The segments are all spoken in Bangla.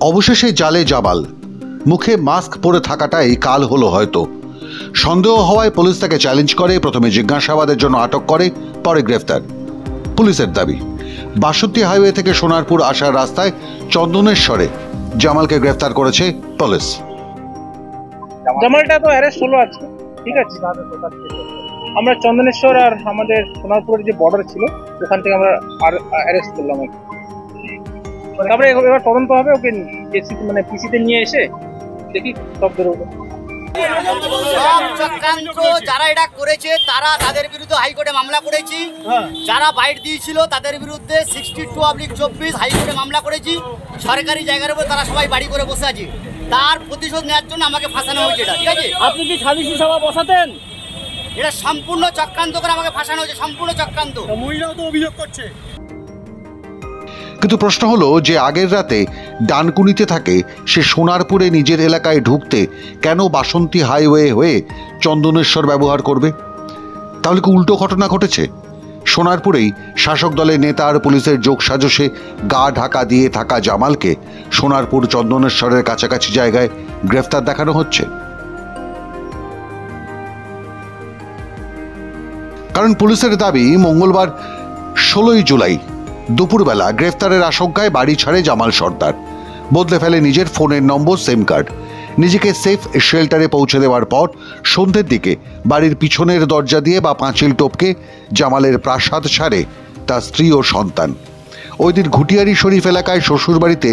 অবশেষে জালে জামাল। মুখে মাস্ক পরে থাকাটাই কাল হলো হয়তো। সন্দেহ হওয়ায় পুলিশ তাকে চ্যালেঞ্জ করে, প্রথমে জিজ্ঞাসাবাদের জন্য আটক করে, পরে গ্রেফতার। পুলিশের দাবি, ৬২ হাইওয়ে থেকে সোনারপুর আসার রাস্তায় চন্দনেশ্বরে জামালকে গ্রেফতার করেছে পুলিশ। জামালটা তো অ্যারেস্ট হলো আজকে, ঠিক আছে। আমরা চন্দনেশ্বর আর আমাদের সোনারপুরের যে বর্ডার ছিল ওখান থেকে আমরা অ্যারেস্ট করলাম। তারপরে এবার তদন্ত হবে, ওকে মানে পিসিতে নিয়ে এসে দেখি সব বেরোবে। যারা এটা করেছে তারা তাদের বিরুদ্ধে হাইকোর্টে মামলা করেছি। যারা বাইট দিয়েছিল তাদের বিরুদ্ধে 62/24 হাইকোর্টে মামলা করেছি। সরকারি জায়গার উপর তারা সবাই বাড়ি করে বসে আছে, তার প্রতিশোধ নেওয়ার জন্য আমাকে ফাঁসানো হয়েছে। এটা ঠিক আছে। আপনি কি সালিশি সভা বসাতেন? এটা সম্পূর্ণ চক্রান্ত করে আমাকে ফাঁসানো হয়েছে, সম্পূর্ণ চক্রান্ত। মহিলাও তো অভিযোগ করছে। কিন্তু প্রশ্ন হলো যে আগের রাতে ডানকুনিতে থাকে সে সোনারপুরে নিজের এলাকায় ঢুকতে কেন বাসন্তী হাইওয়ে হয়ে চন্দনেশ্বর ব্যবহার করবে? তাহলে কি উল্টো ঘটনা ঘটেছে? সোনারপুরেই শাসক দলের নেতা আর পুলিশের যোগ সাজসে গা ঢাকা দিয়ে থাকা জামালকে সোনারপুর চন্দনেশ্বরের কাছাকাছি জায়গায় গ্রেফতার দেখানো হচ্ছে। কারণ পুলিশের দাবি, মঙ্গলবার 16 জুলাই দুপুরবেলা গ্রেফতারের আশঙ্কায় বাড়ি ছাড়ে জামাল সর্দার। বদলে ফেলে নিজের ফোনের নম্বর, সিম কার্ড। নিজেকে সেফ শেল্টারে পৌঁছে দেওয়ার পর সন্ধ্যের দিকে বাড়ির পিছনের দরজা দিয়ে বা পাঁচিল টপকে জামালের প্রাসাদ ছাড়ে তার স্ত্রী ও সন্তান। ওই দিন ঘুটিয়ারি শরীফ এলাকায় শ্বশুরবাড়িতে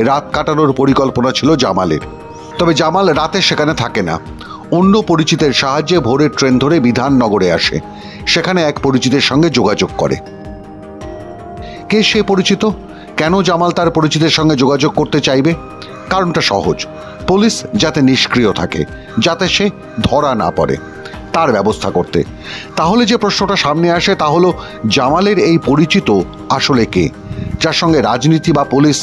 রাত কাটানোর পরিকল্পনা ছিল জামালের। তবে জামাল রাতে সেখানে থাকে না। অন্য পরিচিতের সাহায্যে ভোরের ট্রেন ধরে বিধাননগরে আসে। সেখানে এক পরিচিতের সঙ্গে যোগাযোগ করে। কে সে পরিচিত? কেন জামাল তার পরিচিতের সঙ্গে যোগাযোগ করতে চাইবে? কারণটা সহজ, পুলিশ যাতে নিষ্ক্রিয় থাকে, যাতে সে ধরা না পড়ে, তার ব্যবস্থা করতে। তাহলে যে প্রশ্নটা সামনে আসে তা হলো, জামালের এই পরিচিত আসলে কে? যার সঙ্গে রাজনীতি বা পুলিশ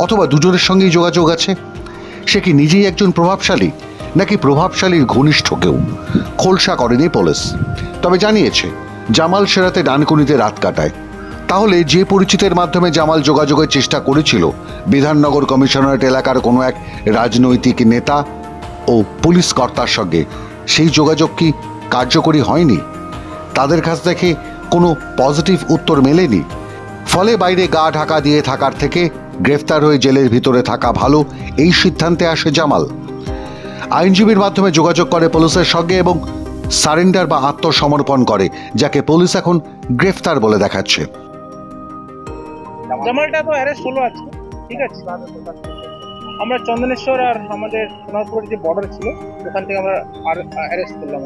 অথবা দুজনের সঙ্গেই যোগাযোগ আছে? সে কি নিজেই একজন প্রভাবশালী, নাকি প্রভাবশালীর ঘনিষ্ঠ কেউ? খোলসা করেনি পুলিশ, তবে জানিয়েছে জামাল সেরাতে ডানকুনিতে রাত কাটায়। তাহলে যে পরিচিতের মাধ্যমে জামাল যোগাযোগের চেষ্টা করেছিল বিধাননগর কমিশনারেট এলাকার কোনো এক রাজনৈতিক নেতা ও পুলিশ কর্তার সঙ্গে, সেই যোগাযোগ কি কার্যকরী হয়নি? তাদের কাছ থেকে কোনো পজিটিভ উত্তর মেলেনি। ফলে বাইরে গা ঢাকা দিয়ে থাকার থেকে গ্রেফতার হয়ে জেলের ভিতরে থাকা ভালো, এই সিদ্ধান্তে আসে জামাল। আইনজীবীর মাধ্যমে যোগাযোগ করে পুলিশের সঙ্গে এবং সারেন্ডার বা আত্মসমর্পণ করে, যাকে পুলিশ এখন গ্রেফতার বলে দেখাচ্ছে। জামালটা তো অ্যারেস্ট হলো আজকে, ঠিক আছে। আমরা চন্দনেশ্বর আর আমাদের সোনারপুরের যে বর্ডার ছিল ওখান থেকে আমরা অ্যারেস্ট করলাম।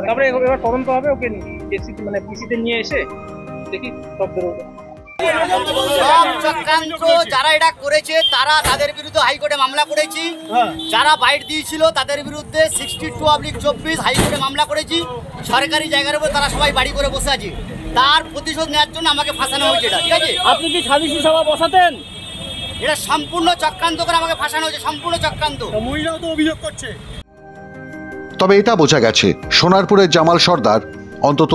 তারপরে এবার তদন্ত হবে, ওকে মানে পিসিতে নিয়ে এসে দেখি সব বেরোবে। চক্রান্ত যারা এটা করেছে তারা তাদের বিরুদ্ধে হাইকোর্টে মামলা করেছি। যারা বাইট দিয়েছিল তাদের বিরুদ্ধে 62/24 হাইকোর্টে মামলা করেছি। সরকারি জায়গার উপর তারা সবাই বাড়ি করে বসে আছে, তার প্রতিশোধ নেওয়ার জন্য আমাকে ফাঁসানো হয়েছে। এটা ঠিক আছে। আপনি কি সালিশি সভা বসাতেন? এটা সম্পূর্ণ চক্রান্ত করে আমাকে ফাঁসানো হয়েছে, সম্পূর্ণ চক্রান্ত। মহিলাও তো অভিযোগ করছে। তবে এটা বোঝা গেছে, সোনারপুরের জামাল সর্দার অন্তত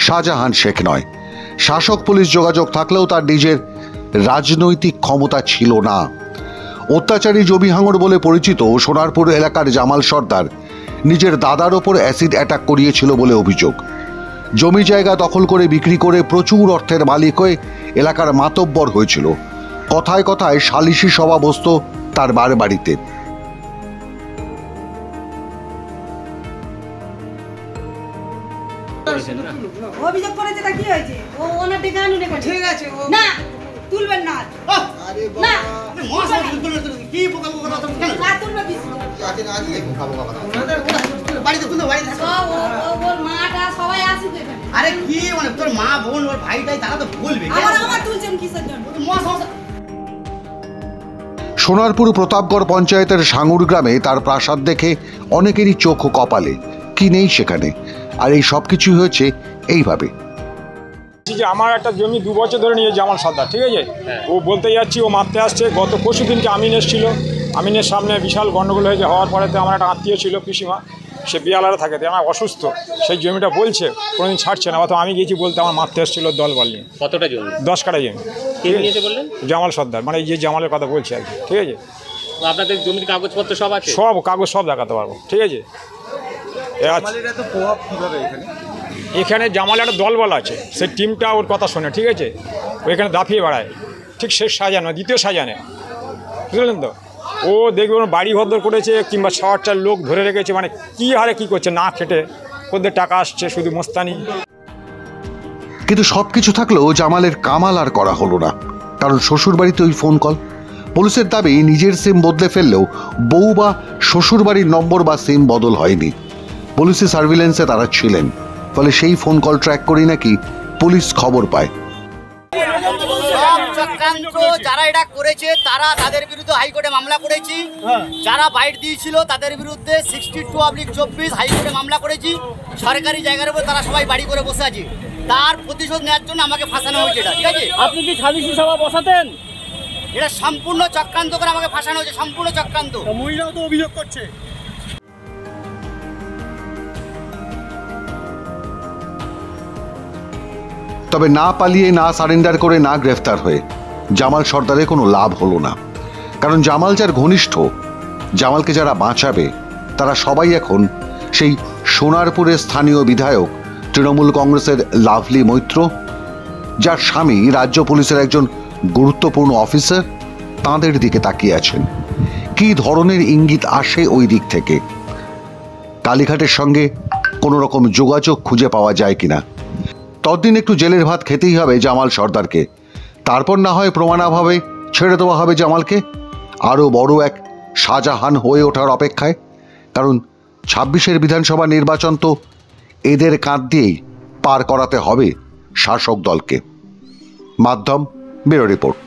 শাহজাহান শেখ নয়। শাসক পুলিশ যোগাযোগ থাকলেও তার নিজের রাজনৈতিক ক্ষমতা ছিল না। অত্যাচারী জমি হাঙর বলে পরিচিত সোনারপুর এলাকার জামাল সর্দার নিজের দাদার ওপর অ্যাসিড অ্যাটাক করিয়েছিল বলে অভিযোগ। জমি জায়গা দখল করে বিক্রি করে প্রচুর অর্থের মালিক হয়ে এলাকার মাতব্বর হয়েছিল। কথায় কথায় সালিশি সভা বসত তার বাড়িতে। অভিযোগ করেছে, তা কি হয়েছে? ও ওনার ডেকে আনুন, ঠিক আছে। না তুলবেন না, আরে বাবা কি বোকা বোকা কথা বলছেন? না তুলবে কিছু আছে না, আজকে বোকা বোকা কথা ওনাদের বাড়িতে তুলবে, বাড়িতে ওর মাটা সবাই আসবে এখানে। আরে কি মানে তোর মা বোন ওর ভাইটাই তারা তো বলবে আমার তুলছেন কিসের জন্য? সোনারপুর প্রতাপগড় পঞ্চায়েতের সাঙ্গুর গ্রামে তার প্রাসাদ দেখে অনেকেরই চোখ কপালে, কি নেই সেখানে। আর এই সব কিছুই হয়েছে এইভাবে। যে আমার একটা জমি 2 বছর ধরে নিয়ে জামাল সর্দার, ঠিক আছে। ও বলতে যাচ্ছি ও মারতে আসছে। গত পরশু দিনকে আমিন এসেছিল, আমিনের সামনে বিশাল গণ্ডগোল হয়েছে। হওয়ার পরে তো আমার একটা আত্মীয় ছিল পিসিমা, সে বিয়ালারা থাকে, আমার অসুস্থ, সেই জমিটা বলছে কোনোদিন ছাড়ছে না। অথবা আমি গেছি বলতে আমার মারতে এসেছিলো দল বল নিয়ে। কতটা জমি? 10 কাঠা জমি। কে নিয়েছে বললেন? জামাল সর্দার, মানে এই যে জামালের কথা বলছি আর কি, ঠিক আছে। আপনাদের জমির কাগজপত্র সব আছে? সব কাগজ সব দেখাতে পারবো, ঠিক আছে। এখানে জামালের একটা দলবল আছে, সেই টিমটা ওর কথা শোনে, ঠিক আছে। ওইখানে দাফিয়ে বেড়ায়, ঠিক শেষ সাজানো, দ্বিতীয় সাজানে, বুঝলেন তো। ও দেখবে বাড়ি ঘর করেছে কিংবা 6-8 লোক ধরে রেখেছে, মানে কী হারে কী করছে না খেটে, ওদের টাকা আসছে শুধু মোস্তানি। কিন্তু সবকিছু থাকলেও জামালের কামাল আর করা হলো না, কারণ শ্বশুরবাড়িতে ওই ফোন কল। পুলিশের দাবি নিজের সিম বদলে ফেললেও বউ বা শ্বশুরবাড়ির নম্বর বা সিম বদল হয়নি। পুলিশি সার্ভিলেন্সে তারা ছিলেন, ফলে সেই ফোন কল ট্র্যাক করেই নাকি পুলিশ খবর পায়। চক্রান্ত যারা এটা করেছে তারা তাদের বিরুদ্ধে হাইকোর্টে মামলা করেছি। যারা বাইট দিয়েছিল তাদের বিরুদ্ধে 62/24 হাইকোর্টে মামলা করেছি। সরকারি জায়গার উপর তারা সবাই বাড়ি করে বসে আছে, তার প্রতিশোধ নেওয়ার জন্য আমাকে ফাঁসানো হয়েছে। এটা ঠিক আছে। আপনি কি সালিশি সভা বসাতেন? এটা সম্পূর্ণ চক্রান্ত করে আমাকে ফাঁসানো হয়েছে, সম্পূর্ণ চক্রান্ত। মহিলাও তো অভিযোগ করছে। তবে না পালিয়ে, না সারেন্ডার করে, না গ্রেফতার হয়ে জামাল সর্দারের কোনো লাভ হলো না। কারণ জামাল যার ঘনিষ্ঠ, জামালকে যারা বাঁচাবে তারা সবাই এখন সেই সোনারপুরের স্থানীয় বিধায়ক তৃণমূল কংগ্রেসের লাভলি মৈত্র, যার স্বামী রাজ্য পুলিশের একজন গুরুত্বপূর্ণ অফিসার, তাঁদের দিকে তাকিয়ে আছেন। কী ধরনের ইঙ্গিত আসে ওই দিক থেকে? কালীঘাটের সঙ্গে কোনো রকম যোগাযোগ খুঁজে পাওয়া যায় কিনা? ততদিন একটু জেলের ভাত খেতেই হবে জামাল সর্দারকে, তারপর না হয় প্রমাণাভাবে ছেড়ে দেওয়া হবে জামালকে আরও বড় এক শাহজাহান হয়ে ওঠার অপেক্ষায়। কারণ 26-এর বিধানসভা নির্বাচন তো এদের কাঁধ দিয়েই পার করাতে হবে শাসক দলকে। মাধ্যম ব্যুরো রিপোর্ট।